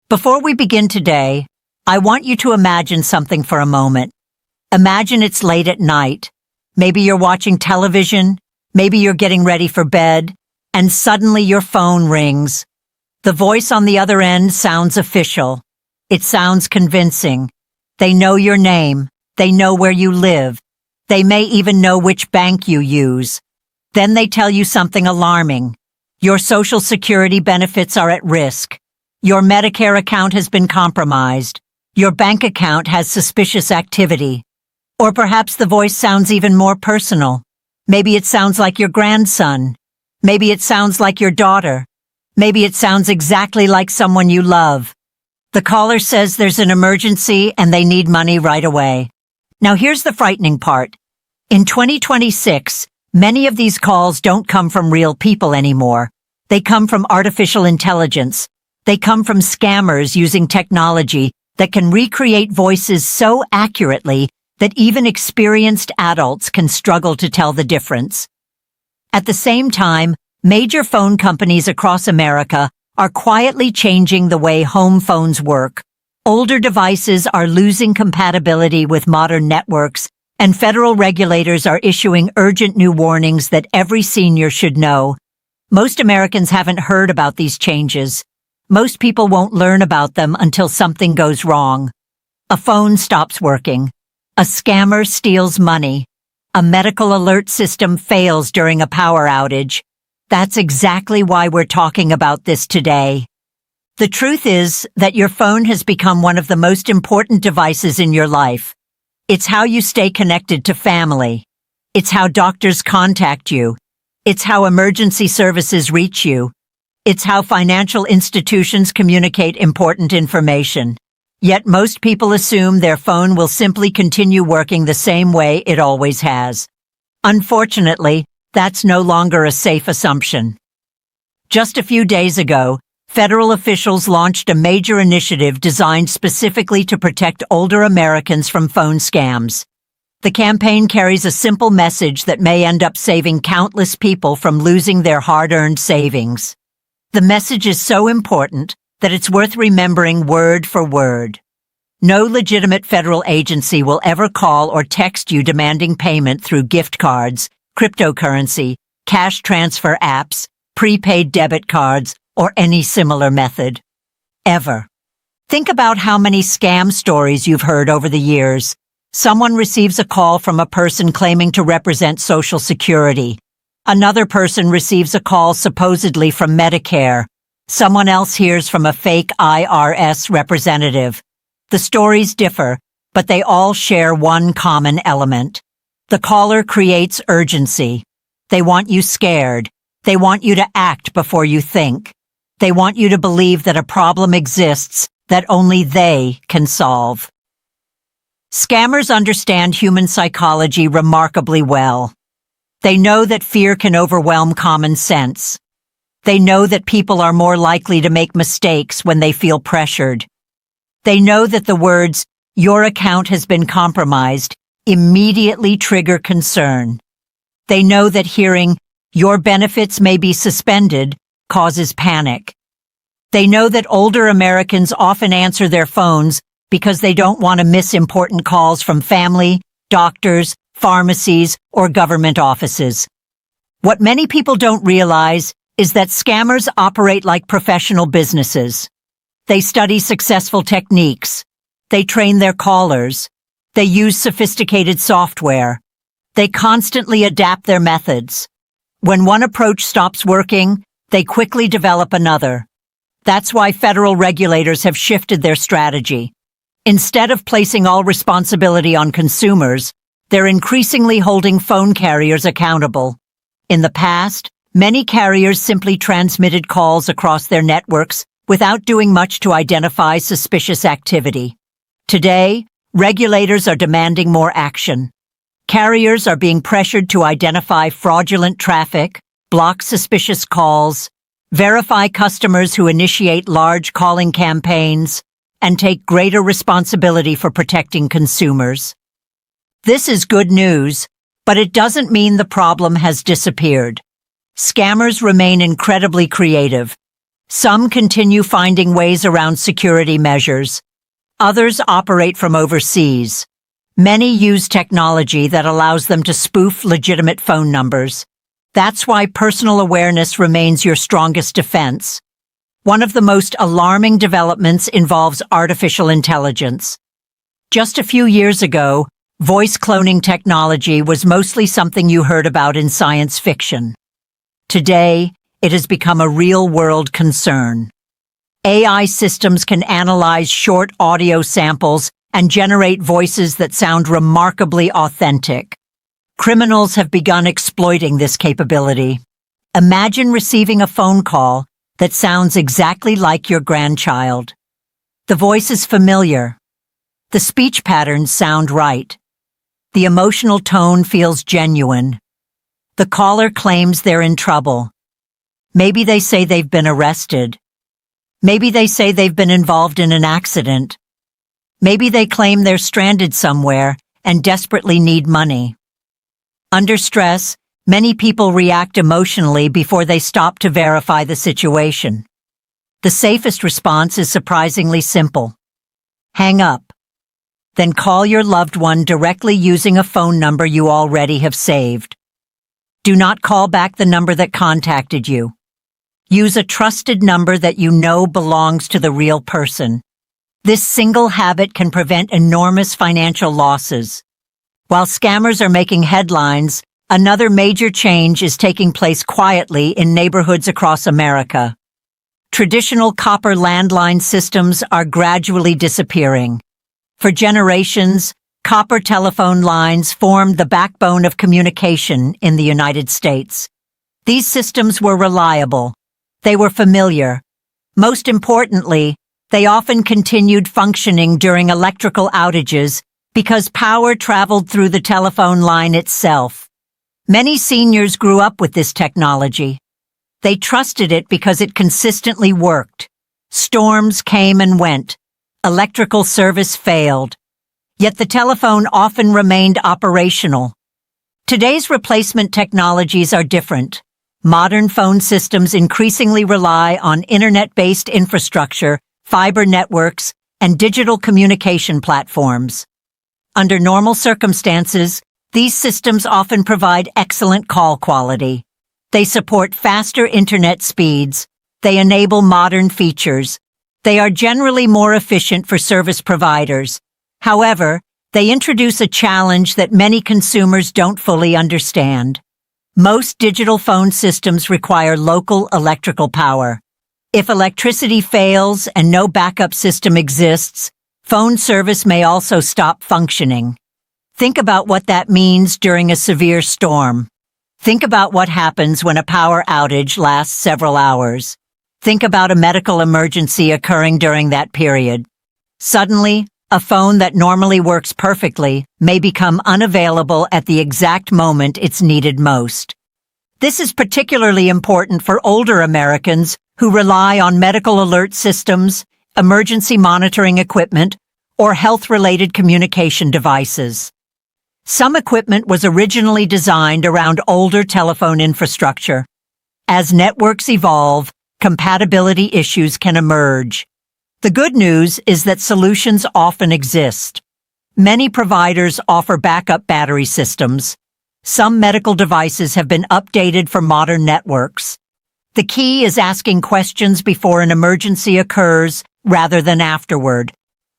Before we begin today, I want you to imagine something for a moment. Imagine it's late at night. Maybe you're watching television, maybe you're getting ready for bed, and suddenly your phone rings. The voice on the other end sounds official. It sounds convincing. They know your name. They know where you live. They may even know which bank you use. Then they tell you something alarming. Your Social Security benefits are at risk. Your Medicare account has been compromised. Your bank account has suspicious activity. Or perhaps the voice sounds even more personal. Maybe it sounds like your grandson. Maybe it sounds like your daughter. Maybe it sounds exactly like someone you love. The caller says there's an emergency and they need money right away. Now here's the frightening part. In 2026, many of these calls don't come from real people anymore. They come from artificial intelligence. They come from scammers using technology that can recreate voices so accurately that even experienced adults can struggle to tell the difference. At the same time, major phone companies across America are quietly changing the way home phones work. Older devices are losing compatibility with modern networks, and federal regulators are issuing urgent new warnings that every senior should know. Most Americans haven't heard about these changes. Most people won't learn about them until something goes wrong. A phone stops working. A scammer steals money. A medical alert system fails during a power outage. That's exactly why we're talking about this today. The truth is that your phone has become one of the most important devices in your life. It's how you stay connected to family. It's how doctors contact you. It's how emergency services reach you. It's how financial institutions communicate important information. Yet most people assume their phone will simply continue working the same way it always has. Unfortunately, that's no longer a safe assumption. Just a few days ago, federal officials launched a major initiative designed specifically to protect older Americans from phone scams. The campaign carries a simple message that may end up saving countless people from losing their hard-earned savings. The message is so important that it's worth remembering word for word. No legitimate federal agency will ever call or text you demanding payment through gift cards, cryptocurrency, cash transfer apps, prepaid debit cards, or any similar method. Ever. Think about how many scam stories you've heard over the years. Someone receives a call from a person claiming to represent Social Security. Another person receives a call supposedly from Medicare. Someone else hears from a fake IRS representative. The stories differ, but they all share one common element. The caller creates urgency. They want you scared. They want you to act before you think. They want you to believe that a problem exists that only they can solve. Scammers understand human psychology remarkably well. They know that fear can overwhelm common sense. They know that people are more likely to make mistakes when they feel pressured. They know that the words, "Your account has been compromised," immediately trigger concern. They know that hearing, "Your benefits may be suspended," causes panic. They know that older Americans often answer their phones because they don't want to miss important calls from family, doctors, pharmacies, or government offices. What many people don't realize is that scammers operate like professional businesses. They study successful techniques. They train their callers. They use sophisticated software. They constantly adapt their methods. When one approach stops working, they quickly develop another. That's why federal regulators have shifted their strategy. Instead of placing all responsibility on consumers, they're increasingly holding phone carriers accountable. In the past, many carriers simply transmitted calls across their networks without doing much to identify suspicious activity. Today, regulators are demanding more action. Carriers are being pressured to identify fraudulent traffic, block suspicious calls, verify customers who initiate large calling campaigns, and take greater responsibility for protecting consumers. This is good news, but it doesn't mean the problem has disappeared. Scammers remain incredibly creative. Some continue finding ways around security measures. Others operate from overseas. Many use technology that allows them to spoof legitimate phone numbers. That's why personal awareness remains your strongest defense. One of the most alarming developments involves artificial intelligence. Just a few years ago, voice cloning technology was mostly something you heard about in science fiction. Today, it has become a real-world concern. AI systems can analyze short audio samples and generate voices that sound remarkably authentic. Criminals have begun exploiting this capability. Imagine receiving a phone call that sounds exactly like your grandchild. The voice is familiar. The speech patterns sound right. The emotional tone feels genuine. The caller claims they're in trouble. Maybe they say they've been arrested. Maybe they say they've been involved in an accident. Maybe they claim they're stranded somewhere and desperately need money. Under stress, many people react emotionally before they stop to verify the situation. The safest response is surprisingly simple. Hang up. Then call your loved one directly using a phone number you already have saved. Do not call back the number that contacted you. Use a trusted number that you know belongs to the real person. This single habit can prevent enormous financial losses. While scammers are making headlines, another major change is taking place quietly in neighborhoods across America. Traditional copper landline systems are gradually disappearing. For generations, copper telephone lines formed the backbone of communication in the United States. These systems were reliable. They were familiar. Most importantly, they often continued functioning during electrical outages because power traveled through the telephone line itself. Many seniors grew up with this technology. They trusted it because it consistently worked. Storms came and went. Electrical service failed. Yet the telephone often remained operational. Today's replacement technologies are different. Modern phone systems increasingly rely on internet-based infrastructure, fiber networks, and digital communication platforms. Under normal circumstances, these systems often provide excellent call quality. They support faster internet speeds. They enable modern features. They are generally more efficient for service providers. However, they introduce a challenge that many consumers don't fully understand. Most digital phone systems require local electrical power. If electricity fails and no backup system exists, phone service may also stop functioning. Think about what that means during a severe storm. Think about what happens when a power outage lasts several hours. Think about a medical emergency occurring during that period. Suddenly, a phone that normally works perfectly may become unavailable at the exact moment it's needed most. This is particularly important for older Americans who rely on medical alert systems, emergency monitoring equipment, or health-related communication devices. Some equipment was originally designed around older telephone infrastructure. As networks evolve, compatibility issues can emerge. The good news is that solutions often exist. Many providers offer backup battery systems. Some medical devices have been updated for modern networks. The key is asking questions before an emergency occurs rather than afterward.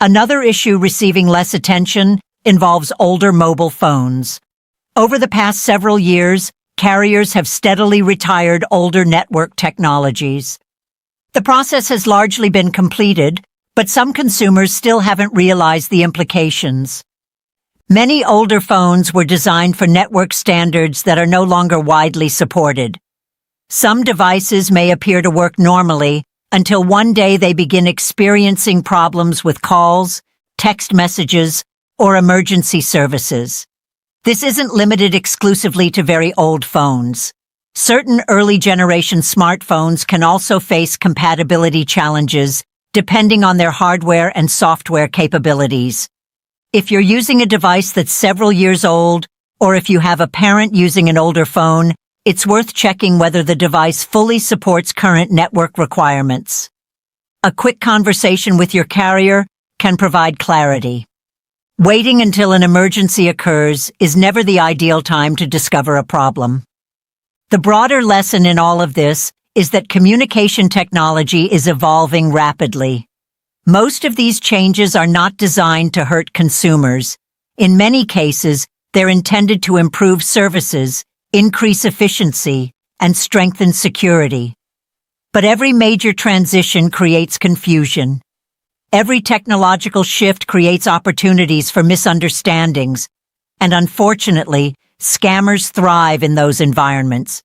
Another issue receiving less attention involves older mobile phones. Over the past several years, carriers have steadily retired older network technologies. The process has largely been completed, but some consumers still haven't realized the implications. Many older phones were designed for network standards that are no longer widely supported. Some devices may appear to work normally until one day they begin experiencing problems with calls, text messages, or emergency services. This isn't limited exclusively to very old phones. Certain early-generation smartphones can also face compatibility challenges depending on their hardware and software capabilities. If you're using a device that's several years old, or if you have a parent using an older phone, it's worth checking whether the device fully supports current network requirements. A quick conversation with your carrier can provide clarity. Waiting until an emergency occurs is never the ideal time to discover a problem. The broader lesson in all of this is that communication technology is evolving rapidly. Most of these changes are not designed to hurt consumers. In many cases, they're intended to improve services, increase efficiency, and strengthen security. But every major transition creates confusion. Every technological shift creates opportunities for misunderstandings, and unfortunately, scammers thrive in those environments.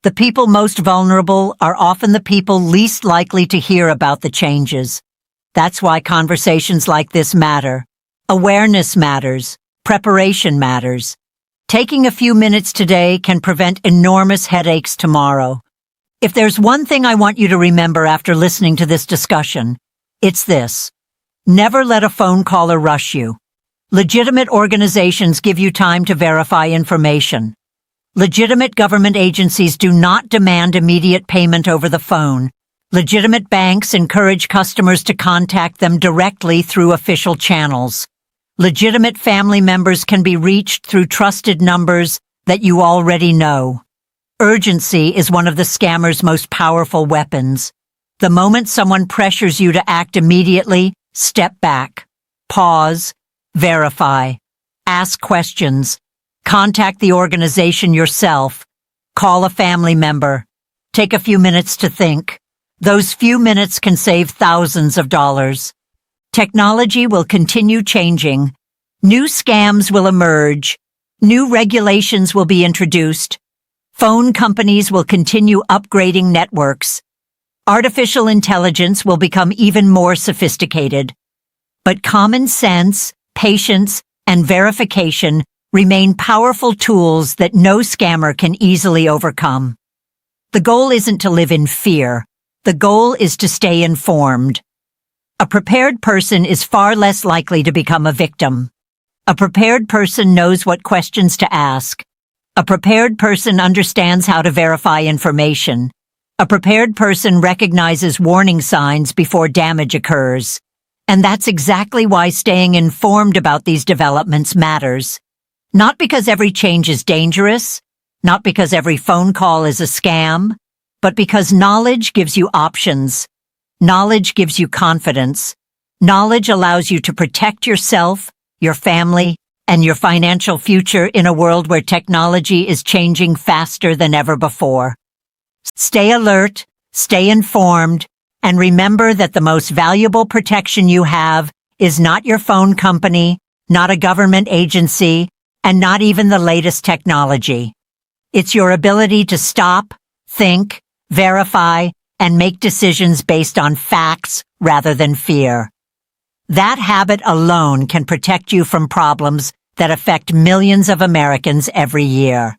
The people most vulnerable are often the people least likely to hear about the changes. That's why conversations like this matter. Awareness matters. Preparation matters. Taking a few minutes today can prevent enormous headaches tomorrow. If there's one thing I want you to remember after listening to this discussion, it's this. Never let a phone caller rush you. Legitimate organizations give you time to verify information. Legitimate government agencies do not demand immediate payment over the phone. Legitimate banks encourage customers to contact them directly through official channels. Legitimate family members can be reached through trusted numbers that you already know. Urgency is one of the scammer's most powerful weapons. The moment someone pressures you to act immediately, step back, pause, verify, ask questions, contact the organization yourself, call a family member, take a few minutes to think. Those few minutes can save thousands of dollars. Technology will continue changing. New scams will emerge. New regulations will be introduced. Phone companies will continue upgrading networks. Artificial intelligence will become even more sophisticated. But common sense, patience, and verification remain powerful tools that no scammer can easily overcome. The goal isn't to live in fear. The goal is to stay informed. A prepared person is far less likely to become a victim. A prepared person knows what questions to ask. A prepared person understands how to verify information. A prepared person recognizes warning signs before damage occurs. And that's exactly why staying informed about these developments matters. Not because every change is dangerous, not because every phone call is a scam, but because knowledge gives you options. Knowledge gives you confidence. Knowledge allows you to protect yourself, your family, and your financial future in a world where technology is changing faster than ever before. Stay alert, stay informed, and remember that the most valuable protection you have is not your phone company, not a government agency, and not even the latest technology. It's your ability to stop, think, verify, and make decisions based on facts rather than fear. That habit alone can protect you from problems that affect millions of Americans every year.